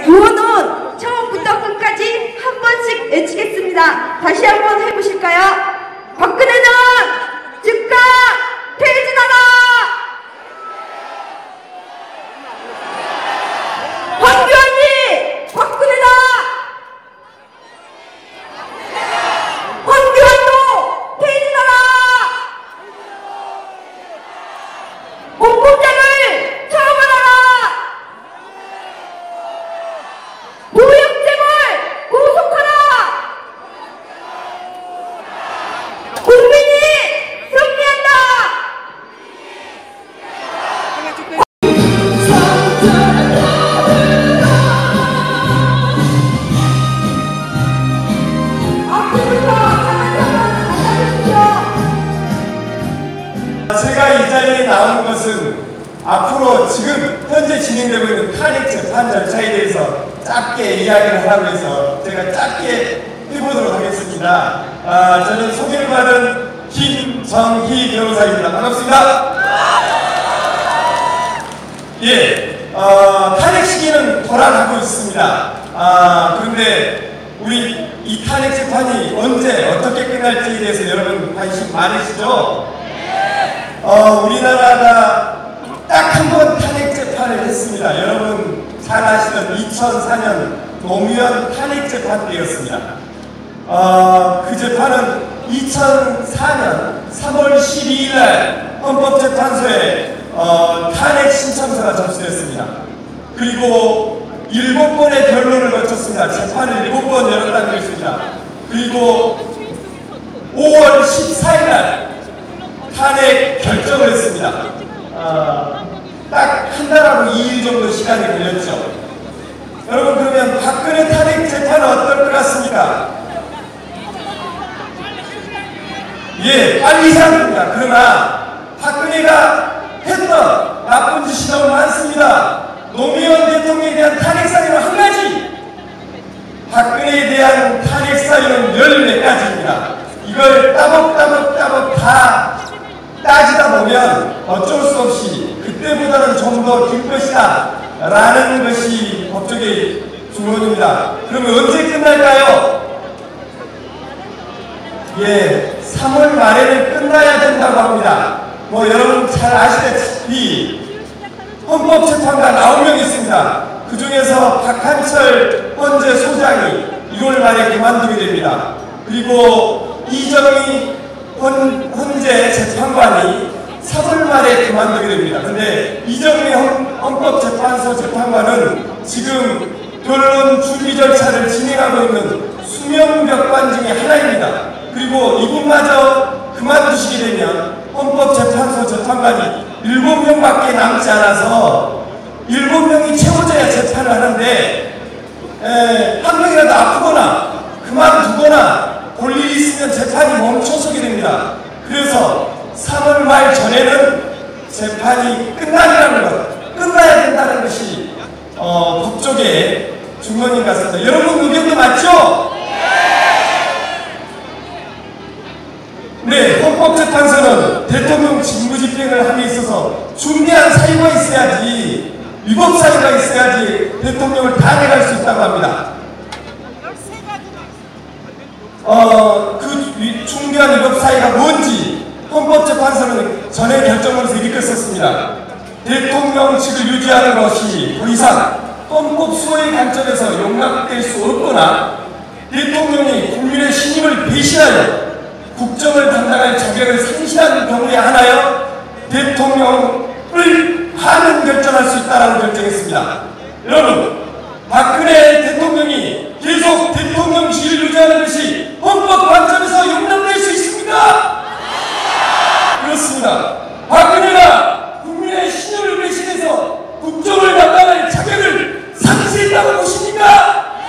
구호는 처음부터 끝까지 한 번씩 외치겠습니다. 다시 한번 해보실까요? 박근혜는 즉각 퇴진하라! 황교안이 박근혜다! 황교안도 퇴진하라! 공공장을 처벌하라! 무형재벌 구속하라! 국민이 승리한다! 제가 이 자리에 나온 것은 앞으로 지금 현재 진행되고 있는 탄핵 재판 절차에 대해서 짧게 이야기를 하라고 해서 제가 짧게 해보도록 하겠습니다. 저는 소개를 받은 김정희 변호사입니다. 반갑습니다. 예, 탄핵 시기는 돌아가고 있습니다. 그런데 우리 이 탄핵 재판이 언제 어떻게 끝날지에 대해서 여러분 관심 많으시죠? 우리나라가 딱 한 번 탄핵 재판을 했습니다. 여러분 잘 아시던 2004년 노무현 탄핵 재판 때였습니다. 그 재판은 2004년 3월 12일 날 헌법재판소에 탄핵 신청서가 접수됐습니다. 그리고 7번의 변론을 거쳤습니다. 재판을 7번 열었다는 것입니다. 그리고 5월 14일 날 탄핵 결정을 했습니다. 딱 한 달하고 2일 정도 시간이 걸렸죠. 여러분, 그러면 박근혜 탄핵 재판은 어떨 것 같습니까? 예, 빨리 해야 됩니다. 그러나 박근혜가 했던 나쁜 짓이 너무 많습니다. 노무현 대통령에 대한 탄핵 사유는 한 가지, 박근혜에 대한 탄핵 사유는 14가지입니다. 이걸 따박따박 다 따지다 보면 어쩔 수 없이 그때보다는 좀 더 길 것이다 라는 것이 법적의 주론입니다. 그러면 언제 끝날까요? 예, 3월 말에는 끝나야 된다고 합니다. 여러분 잘 아시다시피 헌법재판관 9명 있습니다. 그 중에서 박한철 헌재 소장이 1월 말에 그만두게 됩니다. 그리고 이정희 헌재 재판관이 3월 말에 그만두게 됩니다. 근데 이정희 헌법재판소 재판관은 지금 변론 준비 절차를 진행하고 있는 수명벽관 중에 하나입니다. 그리고 이분마저 그만두시게 되면 헌법재판소 재판관이 7명밖에 남지 않아서 7명이 채워져야 재판을 하는데 한 명이라도 아프거나 그만두거나 볼 일이 있으면 재판이 멈춰서게 됩니다. 그래서 3월 말 전에는 재판이 끝나야 된다는 것이 법적의 중론인 것 같습니다. 여러분 의견도 맞죠? 네, 헌법재판소는 대통령 직무집행을 함에 있어서 중대한 사유가 있어야지, 위법 사유가 있어야지 대통령을 탄핵할 수 있다고 합니다. 그 중대한 위법 사유가 뭔지 헌법재판소는 전에 결정을 해서 이렇게 썼습니다. 대통령 측을 유지하는 것이 더 이상 헌법 수호의 관점에서 용납될 수 없거나 대통령이 국민의 신임을 배신하여 국정을 담당할 자격을 상실한 경우에 한하여 대통령을 하는 결정할 수 있다라고 결정했습니다. 여러분, 박근혜 대통령이 계속 대통령실을 유지하는 것이 헌법 관점에서 용납될 수 있습니까? 그렇습니다. 박근혜가 국민의 신임을 배신해서 국정을 담당할 자격을 상실했다고 보십니까?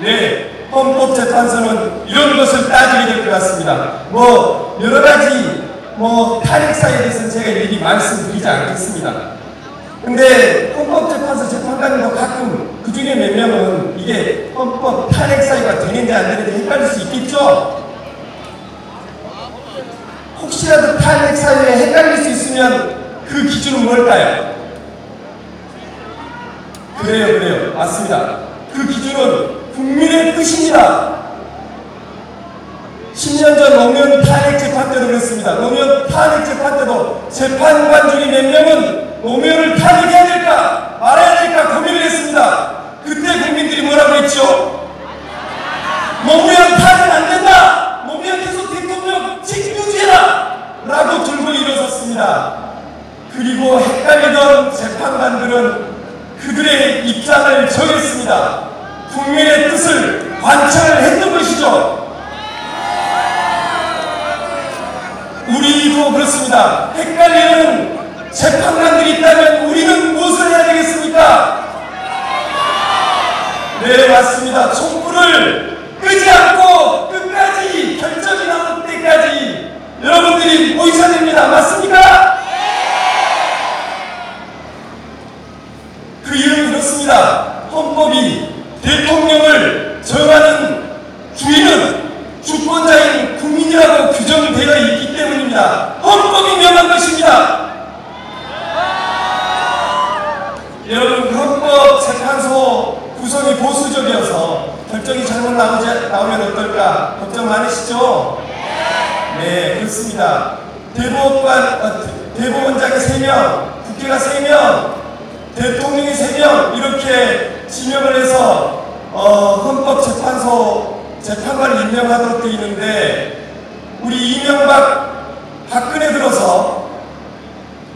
네, 헌법재판소는 이런 것을 따지게 될 것 같습니다. 여러 가지 탄핵 사유에 대해서는 제가 미리 말씀드리지 않겠습니다. 근데 헌법재판소 재판관도 가끔 그 중에 몇 명은 이게 헌법 탄핵 사유가 되는지 안 되는지 헷갈릴 수 있겠죠? 혹시라도 탄핵 사유에 헷갈릴 수 있으면 그 기준은 뭘까요? 그래요. 맞습니다. 그 기준은 국민의 뜻입니다. 10년 전 노무현 탄핵 재판 때도 그랬습니다. 노무현 탄핵 재판 때도 재판관 중에 몇 명은 노무현을 탄핵해야 될까 말아야 될까 고민을 했습니다. 그때 국민들이 뭐라고 했죠? 노무현 탄핵 안 된다! 노무현 계속 대통령 직무유지해라! 라고 들고 일어섰습니다. 그리고 헷갈리던 재판관들은 그들의 입장을 정했습니다. 국민의 뜻을 관철을 했던 것이죠. 우리도 그렇습니다. 헷갈리는 재판관들이 있다면 우리는 무엇을 해야 되겠습니까? 네, 맞습니다. 촛불을 끄지 않고 끝까지 결정이 나올 때까지 여러분들이 모이셔야 됩니다. 맞습니까? 그 이유는 그렇습니다. 헌법이 대통령을 정하는 주인은 주권자인 국민이라고 규정되어 있기 때문입니다. 헌법이 명한 것입니다. 여러분, 헌법재판소 구성이 보수적이어서 결정이 잘못 나오면 어떨까 걱정 많으시죠? 네, 그렇습니다. 대법원장이 3명, 국회가 3명, 대통령이 3명 이렇게 지명을 해서 헌법재판소 재판관을 임명하도록 되어 있는데 우리 이명박 박근혜 들어서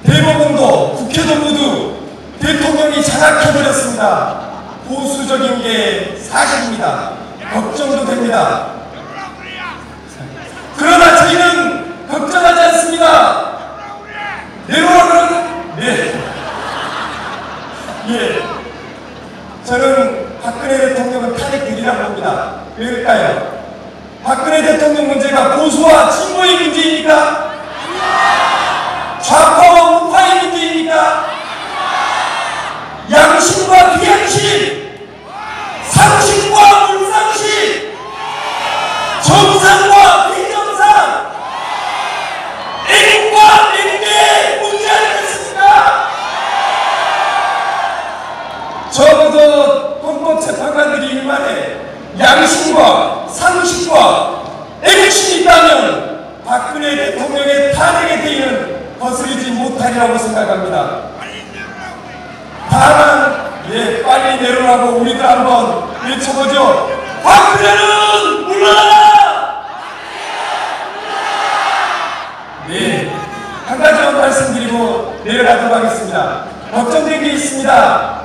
대법원도 국회도 모두 대통령이 장악해버렸습니다. 보수적인 게 사실입니다. 걱정도 됩니다. 그러나 저희는 걱정하지 않습니다. 내로라 그러는 네. 예. 저는 박근혜 대통령은 탄핵되리라고 봅니다. 왜일까요? 박근혜 대통령 문제가 보수와 진보의 문제입니까? 좌파와 우파의 문제입니까? 양심과 비양심, 상식과 불상식, 정상과 비정상, 애국과 애국의 문제 아니겠습니까? 적어도 헌법재판관들이 일만에 양심과 상식과 애국심이 있다면 박근혜 대통령의 탄핵에 대해는 거스르지 못하리라고 생각합니다. 다만 빨리 내려라고 우리들 한번 외쳐보죠. 박근혜는 물러나라! 네, 한 가지만 말씀드리고 내려가도록 하겠습니다. 걱정된 게 있습니다.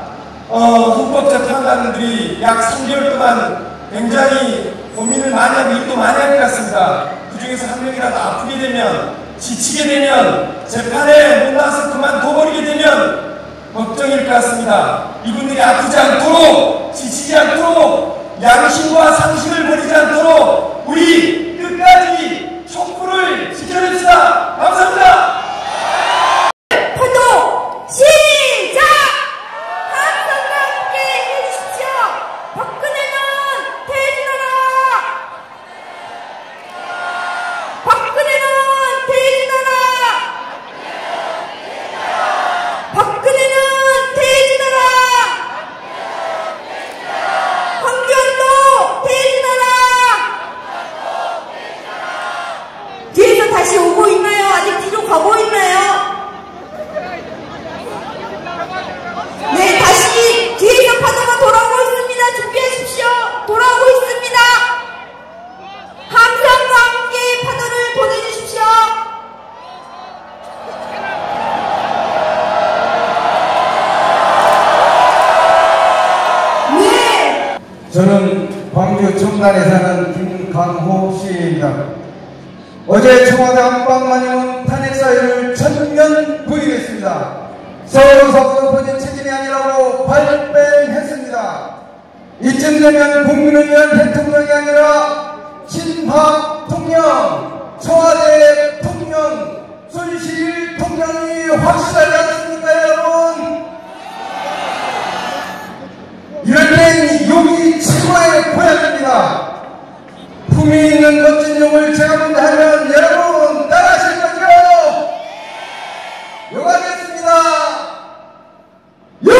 헌법재판관들이 약 3개월 동안 굉장히 고민을 많이 하고 일도 많이 할 것 같습니다. 그 중에서 한 명이라도 아프게 되면, 지치게 되면, 재판에 못 나와서 그만둬버리게 되면 걱정일 것 같습니다. 이분들이 아프지 않도록, 지치지 않도록, 양심과 상식을 버리지 않도록 우리 끝까지 촛불을 지켜냅시다. 감사합니다. 파도 시작! 함성과 함께 해주십시오. 박근혜는 퇴진하라! 박근혜는 퇴진하라! 박근혜는 퇴진하라! 황교안도 퇴진하라! 뒤에서 다시 오고 있나요? 아직 뒤로 가고 있나요? 네, 다시 뒤에서 파도가 돌아오고 있습니다. 준비하십시오. 돌아오고 있습니다. 함성과 함께 파도를 보내주십시오. 네. 저는 광주 청란에 사는 김강호 씨입니다. 어제 청와대 안방마님은 탄핵 사유를 전면 부인했습니다. 서울서구 본인 책임이 아니라고 발뺌했습니다. 이쯤 되면 국민을 위한 대통령이 아니라 친박 통령, 청와대 통령, 손실 통령이 확실하지 않습니까, 여러분? 이럴 땐 욕이 최고의 고향입니다. 품위 있는 멋진 욕을 제가 먼저 하면 여러분 따라하실 거죠? 욕하겠습니다. 욕!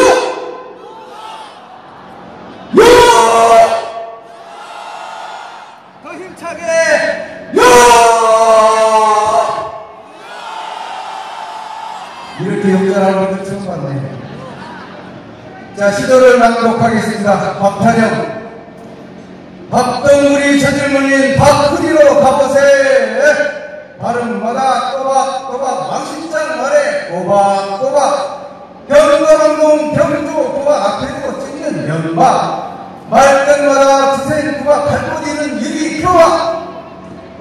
거절하는 걸 처음 봤네. 자, 시도를 낭독하겠습니다. 박타령. 밥덩우리 저질문인 밥흐리로 가보세. 발음마다 꼬박꼬박 망신장 말에 꼬박꼬박 병과방공 병조 꼬박 앞에도 찍는 면박 말끝마다 드센 꼬박 발포디는 유리 표박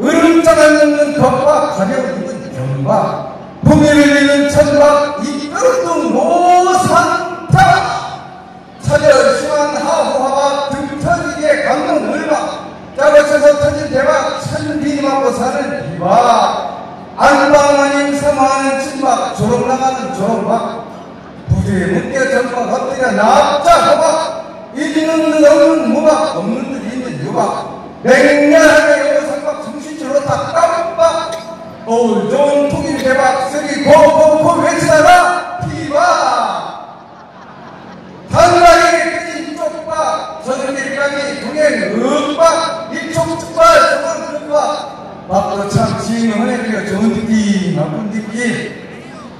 으름장을 넘는 겉박 가벼운 입은 경박 품위를 잃는 천박 이뼈등 노상타 차별 심한 하호하박 등 터지게 강릉 을박 짜고쳐서 터진 대박 천비 맞고 사는 비박 안방 아닌 사모하는 친박 조롱 나가는 조롱박 부두에 묶여 전박 엎드려 납작 호박 있는 듯 없는 무박 없는 듯 있는 유박 맹렬하게 요상박 정신줄로 다 깜박 어울 좋은 통일 대박 쓰리 고고고 외치다가 비박 단락에 끄진 쪽박 저들길까지 동행 윽박 일촉즉발 저건 윽박 밥도 참 징응하네요. 좋은 느낌 나쁜 느낌.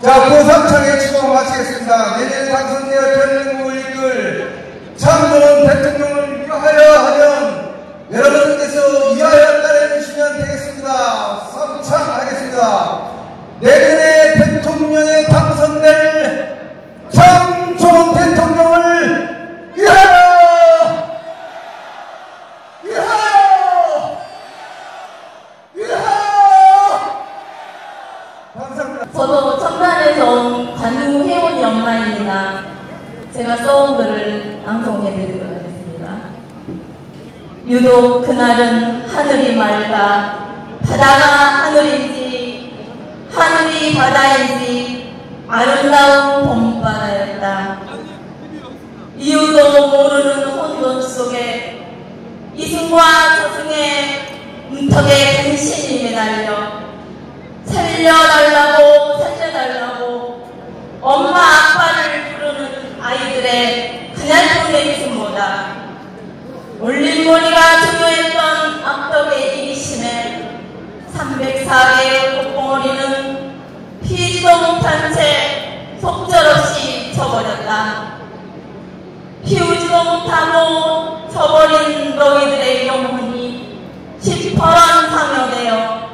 자, 고삼창의 추모 마치겠습니다. 내년 당선되어 대한민국을 이끌 참 좋은 대통령을 위하여 하면 여러분께서 위하여 따라주시면 되겠습니다. 삼창하겠습니다. 내년에 대통령에 당선될 참 좋은 대통령을 위하여! 위하여! 위하여! 감사합니다. 저도 청산에서 온 관우 회원이 엄마입니다. 제가 써온 글을 낭송해드리도록 하겠습니다. 유독 그날은 하늘이 맑아 바다가 하늘인지 하늘이 바다인지 아름다운 봄바다였다. 이유도 모르는 혼돈 속에 이승과 저승의 문턱에 근신이 매달려 살려달라고 살려달라고 엄마 아빠를 부르는 아이들의 그냥 내미숨보다 올림머리가 중요했던 악덕의 이기심에 304개의 꽃봉오리는 피지도 못한 채 속절없이 쳐버렸다. 피우지도 못하고 쳐버린 너희들의 영혼이 시퍼런 상여되어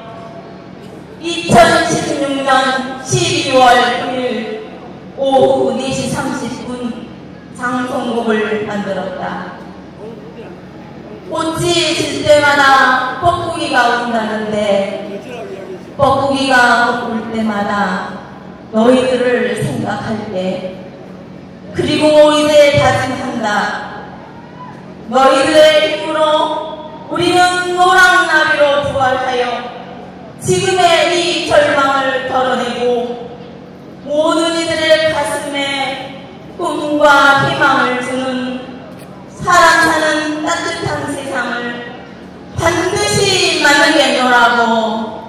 2016년 12월 9일 오후 4시 30분 장송곡을 만들었다. 꽃이 질 때마다 뻐꾸기가 온다는데 뻐꾸기가 올 때마다 너희들을 생각할게. 그리고 이제 다짐한다. 너희들의 힘으로 우리는 노랑나비로 부활하여 지금의 이 절망을 덜어내고 모든 이들의 가슴에 꿈과 희망을 주는 사람 사는 따뜻한 세상을 반드시 만들겠노라고.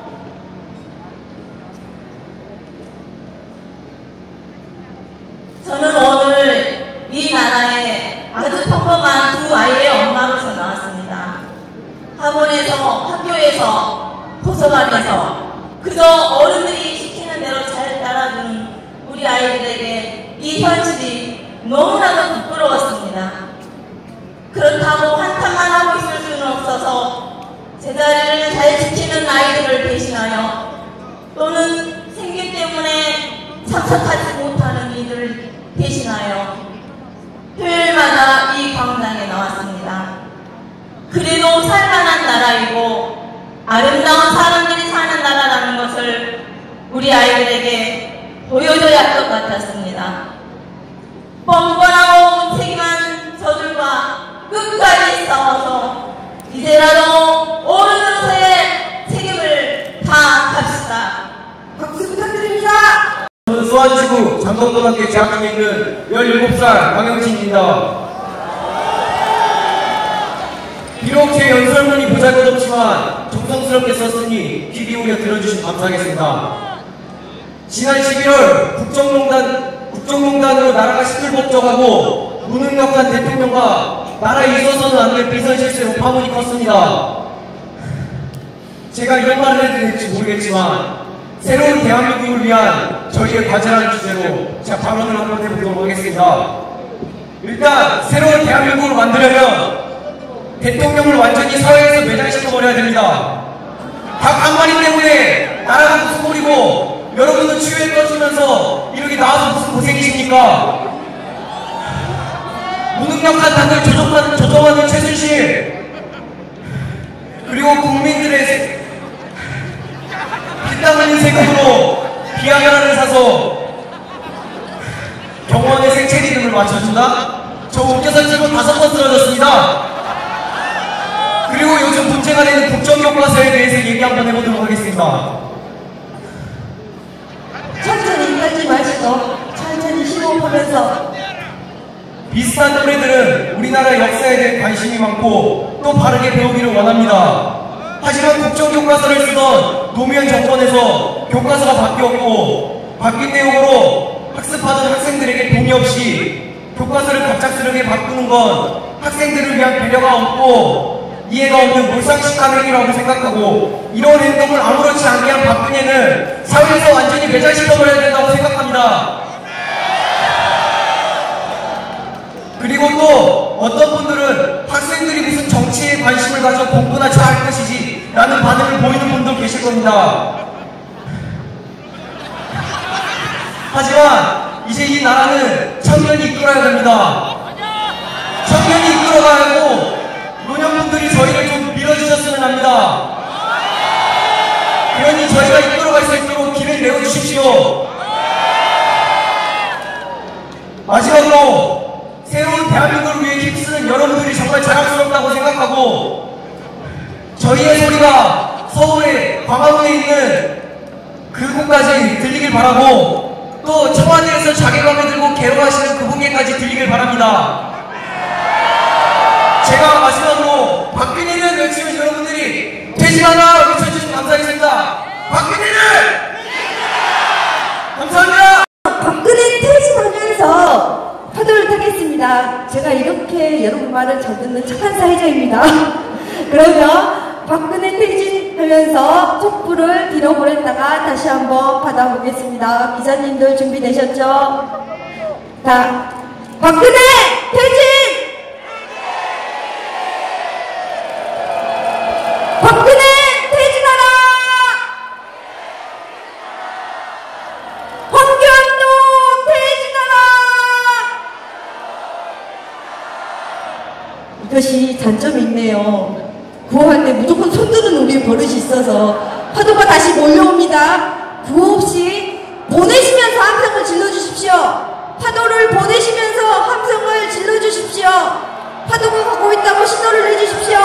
저는 오늘 이 나라에 아주 평범한 두 아이의 엄마로서 나왔습니다. 학원에서, 학교에서, 도서관에서 그저 어른들이 시키는 대로 잘 따라주는 우리 아이들에게 이 현실이 너무나도 부끄러웠습니다. 그렇다고 한탄만 하고 있을 수는 없어서 제자리를 잘 지키는 아이들을 대신하여 또는 생계 때문에 참석하지 못하는 이들을 대신하여 토요일마다 이 광장에 나왔습니다. 그래도 살만한 나라이고 아름다운 사람들이 사는 나라라는 것을 우리 아이들에게 보여줘야 할 것 같았습니다. 뻔뻔하고 무책임한 저들과 끝까지 싸워서 이제라도 어른으로서의 책임을 다합시다. 박수 부탁드립니다. 저는 수원지구 장동고등학교 재학 중에 있는 17살 강영진입니다. 비록 제 연설문이 보잘것없지만 정성스럽게 썼으니 귀 기울여 들어주시면 감사하겠습니다. 지난 11월 국정농단으로 나라가 시끌벅적하고 무능력한 대통령과 나라에 있어서는 안 될 비선실세로 파문이 컸습니다. 제가 이런 말을 해도 될지 모르겠지만 새로운 대한민국을 위한 저희의 과제라는 주제로 제가 발언을 한번 해보도록 하겠습니다. 일단 새로운 대한민국을 만들려면 대통령을 완전히 사회에서 매장시켜버려야 됩니다. 각 한 마리 때문에 나라가 무슨 꼴이고 여러분은 추위에 떠지면서 이렇게 나와서 무슨 고생이십니까? 무능력한 당을 조종하는 최순실, 그리고 국민들의 피땀 흘린 세금으로 비하면을 사서 경호원의 생체 리듬을 맞춰준다? 저 웃겨서 지금 5번 쓰러졌습니다. 그리고 요즘 문제가 되는 국정교과서에 대해서 얘기 한번 해보도록 하겠습니다. 천천히 떨지 마시고 천천히 심호흡하면서. 비슷한 또래들은 우리나라 역사에 대해 관심이 많고 또 바르게 배우기를 원합니다. 하지만 국정교과서를 쓰던 노무현 정권에서 교과서가 바뀌었고 바뀐 내용으로 학습하던 학생들에게 동의 없이 교과서를 갑작스럽게 바꾸는 건 학생들을 위한 배려가 없고 이해가 없는 몰상식한 행위라고 생각하고, 이런 행동을 아무렇지 않게 한 박근혜는 사회에서 완전히 매장시켜버려야 된다고 생각합니다. 그리고 또 어떤 분들은 학생들이 무슨 정치에 관심을 가져 공부나 잘할 것이지 라는 반응을 보이는 분도 계실 겁니다. 하지만 이제 이 나라는 청년이 이끌어야 됩니다. 청년이 이끌어가야 하고 노년분들이 저희를 좀 밀어주셨으면 합니다. 그러니 저희가 이끌어갈 수 있도록 길을 내어주십시오. 마지막으로 새로운 대한민국을 위해 힘쓰는 여러분들이 정말 자랑스럽다고 생각하고, 저희의 소리가 서울의 광화문에 있는 그곳까지 들리길 바라고, 또 청와대에서 자괴감을 들고 괴로워하시는 그분께까지 들리길 바랍니다. 제가 마지막으로 박근혜는 외치면 여러분들이 퇴진하라 외쳐주시면 감사하겠습니다. 박근혜는 감사합니다. 박근혜 퇴진하면서 파도를 타겠습니다. 제가 이렇게 여러분 말을 잘 듣는 착한 사회자입니다. 그러면 박근혜 퇴진하면서 촛불을 뒤로 보냈다가 다시 한번 받아보겠습니다. 기자님들 준비되셨죠? 자, 박근혜 퇴진! 박근혜 퇴진하라! 황교안도 퇴진하라! 이것이 단점이 있네요. 구호할 때 무조건 손드는 우리 버릇이 있어서 파도가 다시 몰려옵니다. 구호 없이 보내시면서 함성을 질러주십시오. 파도를 보내시면서 함성을 질러주십시오. 파도가 가고 있다고 신호를 해주십시오.